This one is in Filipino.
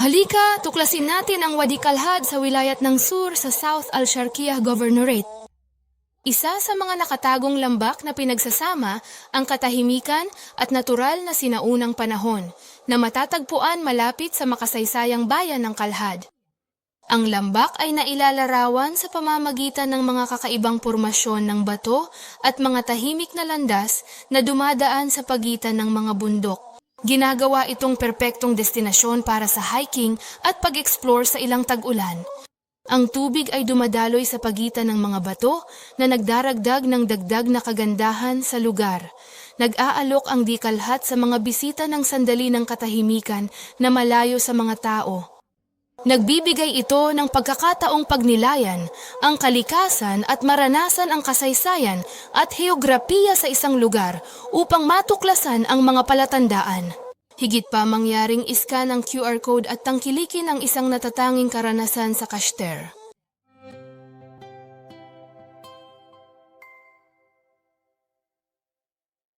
Halika, tuklasin natin ang Wadi Kalhad sa wilayat ng Sur sa South Al-Sharqiyah Governorate. Isa sa mga nakatagong lambak na pinagsasama ang katahimikan at natural na sinaunang panahon na matatagpuan malapit sa makasaysayang bayan ng Kalhad. Ang lambak ay nailalarawan sa pamamagitan ng mga kakaibang pormasyon ng bato at mga tahimik na landas na dumadaan sa pagitan ng mga bundok. Ginagawa itong perpektong destinasyon para sa hiking at pag-explore sa ilang tag-ulan. Ang tubig ay dumadaloy sa pagitan ng mga bato na nagdaragdag ng dagdag na kagandahan sa lugar. Nag-aalok ang Di Kalhad sa mga bisita ng sandali ng katahimikan na malayo sa mga tao. Nagbibigay ito ng pagkakataong pagnilayan ang kalikasan at maranasan ang kasaysayan at heograpiya sa isang lugar upang matuklasan ang mga palatandaan. Higit pa mangyaring iskan ang QR code at tangkilikin ang isang natatanging karanasan sa Kashter.